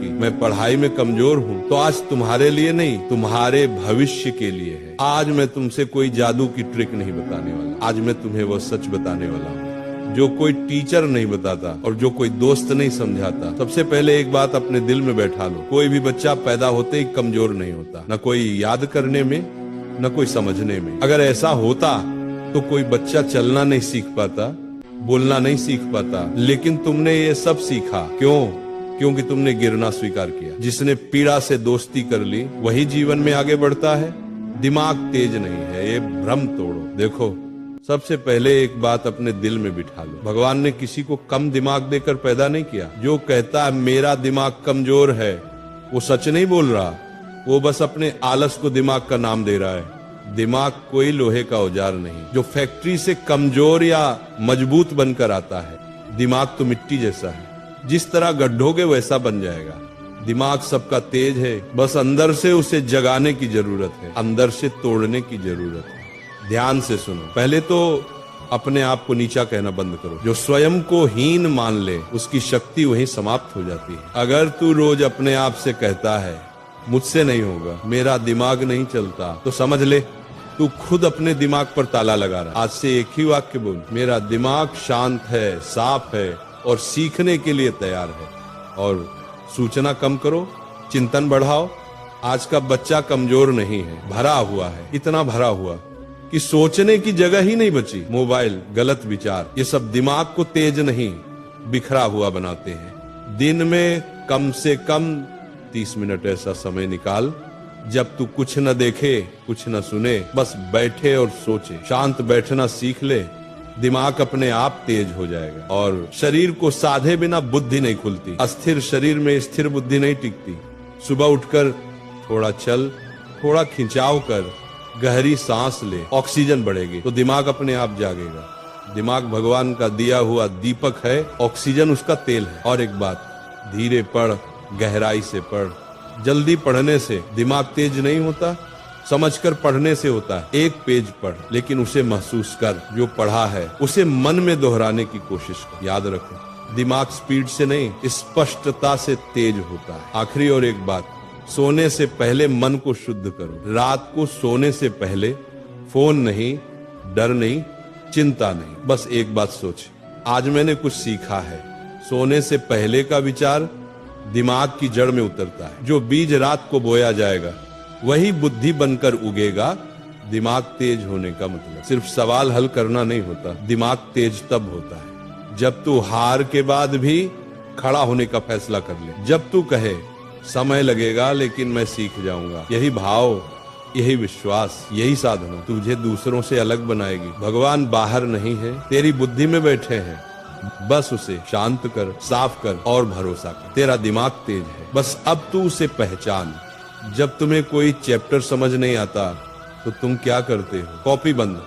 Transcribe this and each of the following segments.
की मैं पढ़ाई में कमजोर हूँ तो आज तुम्हारे लिए नहीं, तुम्हारे भविष्य के लिए है। आज मैं तुमसे कोई जादू की ट्रिक नहीं बताने वाला, आज मैं तुम्हें वो सच बताने वाला हूँ जो कोई टीचर नहीं बताता और जो कोई दोस्त नहीं समझाता। सबसे पहले एक बात अपने दिल में बैठा लो, कोई भी बच्चा पैदा होते ही कमजोर नहीं होता, न कोई याद करने में न कोई समझने में। अगर ऐसा होता तो कोई बच्चा चलना नहीं सीख पाता, बोलना नहीं सीख पाता, लेकिन तुमने ये सब सीखा क्यों? क्योंकि तुमने गिरना स्वीकार किया। जिसने पीड़ा से दोस्ती कर ली वही जीवन में आगे बढ़ता है। दिमाग तेज नहीं है, ये भ्रम तोड़ो। देखो, सबसे पहले एक बात अपने दिल में बिठा लो, भगवान ने किसी को कम दिमाग देकर पैदा नहीं किया। जो कहता है मेरा दिमाग कमजोर है वो सच नहीं बोल रहा, वो बस अपने आलस को दिमाग का नाम दे रहा है। दिमाग कोई लोहे का औजार नहीं जो फैक्ट्री से कमजोर या मजबूत बनकर आता है। दिमाग तो मिट्टी जैसा है, जिस तरह गड्ढोगे वैसा बन जाएगा। दिमाग सबका तेज है, बस अंदर से उसे जगाने की जरूरत है, अंदर से तोड़ने की जरूरत है। ध्यान से सुनो, पहले तो अपने आप को नीचा कहना बंद करो। जो स्वयं को हीन मान ले उसकी शक्ति वहीं समाप्त हो जाती है। अगर तू रोज अपने आप से कहता है मुझसे नहीं होगा, मेरा दिमाग नहीं चलता, तो समझ ले तू खुद अपने दिमाग पर ताला लगा रहा। आज से एक ही वाक्य बोल, मेरा दिमाग शांत है, साफ है और सीखने के लिए तैयार है। और सूचना कम करो, चिंतन बढ़ाओ। आज का बच्चा कमजोर नहीं है, भरा हुआ है, इतना भरा हुआ कि सोचने की जगह ही नहीं बची। मोबाइल, गलत विचार, ये सब दिमाग को तेज नहीं बिखरा हुआ बनाते हैं। दिन में कम से कम 30 मिनट ऐसा समय निकाल जब तू कुछ न देखे, कुछ न सुने, बस बैठे और सोचे। शांत बैठना सीख ले, दिमाग अपने आप तेज हो जाएगा। और शरीर को साधे बिना बुद्धि नहीं खुलती। अस्थिर शरीर में स्थिर बुद्धि नहीं टिकती। सुबह उठकर थोड़ा चल, थोड़ा खिंचाव कर, गहरी सांस ले, ऑक्सीजन बढ़ेगी तो दिमाग अपने आप जागेगा। दिमाग भगवान का दिया हुआ दीपक है, ऑक्सीजन उसका तेल है। और एक बात, धीरे पढ़, गहराई से पढ़। जल्दी पढ़ने से दिमाग तेज नहीं होता, समझकर पढ़ने से होता है। एक पेज पढ़ लेकिन उसे महसूस कर, जो पढ़ा है उसे मन में दोहराने की कोशिश कर। याद रखो, दिमाग स्पीड से नहीं स्पष्टता से तेज होता है। आखिरी और एक बात, सोने से पहले मन को शुद्ध करो। रात को सोने से पहले फोन नहीं, डर नहीं, चिंता नहीं, बस एक बात सोच, आज मैंने कुछ सीखा है। सोने से पहले का विचार दिमाग की जड़ में उतरता है। जो बीज रात को बोया जाएगा वही बुद्धि बनकर उगेगा। दिमाग तेज होने का मतलब सिर्फ सवाल हल करना नहीं होता, दिमाग तेज तब होता है जब तू हार के बाद भी खड़ा होने का फैसला कर ले। जब तू कहे समय लगेगा लेकिन मैं सीख जाऊंगा। यही भाव, यही विश्वास, यही साधना तुझे दूसरों से अलग बनाएगी। भगवान बाहर नहीं है, तेरी बुद्धि में बैठे हैं। बस उसे शांत कर, साफ कर और भरोसा कर। तेरा दिमाग तेज है, बस अब तू उसे पहचान। जब तुम्हें कोई चैप्टर समझ नहीं आता तो तुम क्या करते हो? कॉपी बंद,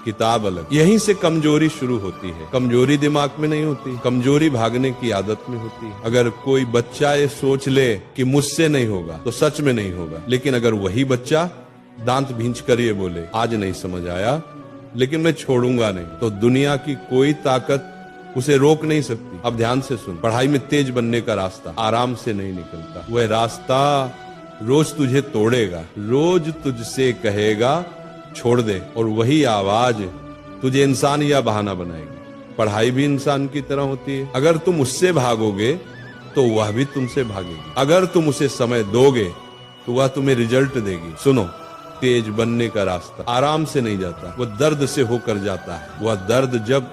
किताब अलग। यहीं से कमजोरी शुरू होती है। कमजोरी दिमाग में नहीं होती, कमजोरी भागने की आदत में होती है। अगर कोई बच्चा ये सोच ले कि मुझसे नहीं होगा तो सच में नहीं होगा। लेकिन अगर वही बच्चा दांत भींच कर ये बोले आज नहीं समझ आया लेकिन मैं छोड़ूंगा नहीं, तो दुनिया की कोई ताकत उसे रोक नहीं सकती। अब ध्यान से सुन, पढ़ाई में तेज बनने का रास्ता आराम से नहीं निकलता। वह रास्ता रोज तुझे तोड़ेगा, रोज तुझसे कहेगा छोड़ दे, और वही आवाज तुझे इंसान या बहाना बनाएगी। पढ़ाई भी इंसान की तरह होती है। अगर तुम उससे भागोगे तो वह भी तुमसे भागेगी। अगर तुम उसे समय दोगे तो वह तुम्हें रिजल्ट देगी। सुनो, तेज बनने का रास्ता आराम से नहीं जाता, वह दर्द से होकर जाता है। वह दर्द जब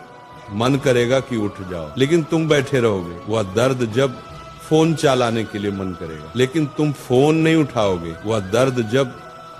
मन करेगा कि उठ जाओ लेकिन तुम बैठे रहोगे। वह दर्द जब फोन चलाने के लिए मन करेगा लेकिन तुम फोन नहीं उठाओगे। वह दर्द जब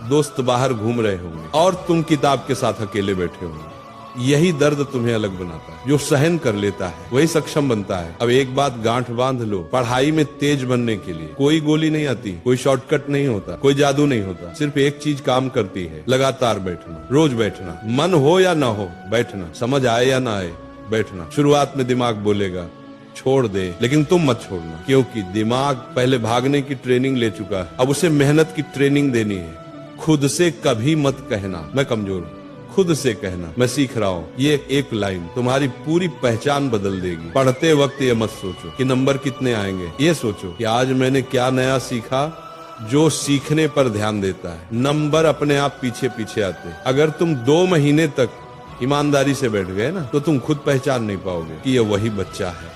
दोस्त बाहर घूम रहे होंगे और तुम किताब के साथ अकेले बैठे होंगे। यही दर्द तुम्हें अलग बनाता है। जो सहन कर लेता है वही सक्षम बनता है। अब एक बात गांठ बांध लो, पढ़ाई में तेज बनने के लिए कोई गोली नहीं आती, कोई शॉर्टकट नहीं होता, कोई जादू नहीं होता। सिर्फ एक चीज काम करती है, लगातार बैठना, रोज बैठना। मन हो या ना हो बैठना, समझ आए या ना आए बैठना। शुरुआत में दिमाग बोलेगा छोड़ दे, लेकिन तुम मत छोड़ना, क्योंकि दिमाग पहले भागने की ट्रेनिंग ले चुका है। अब उसे मेहनत की ट्रेनिंग देनी है। खुद से कभी मत कहना मैं कमजोर हूँ, खुद से कहना, मैं सीख रहा हूँ। ये एक लाइन तुम्हारी पूरी पहचान बदल देगी। पढ़ते वक्त ये मत सोचो कि नंबर कितने आएंगे, ये सोचो कि आज मैंने क्या नया सीखा जो सीखने पर ध्यान देता है। नंबर अपने आप पीछे पीछे आते हैं। अगर तुम 2 महीने तक ईमानदारी से बैठ गए ना, तो तुम खुद पहचान नहीं पाओगे कि ये वही बच्चा है।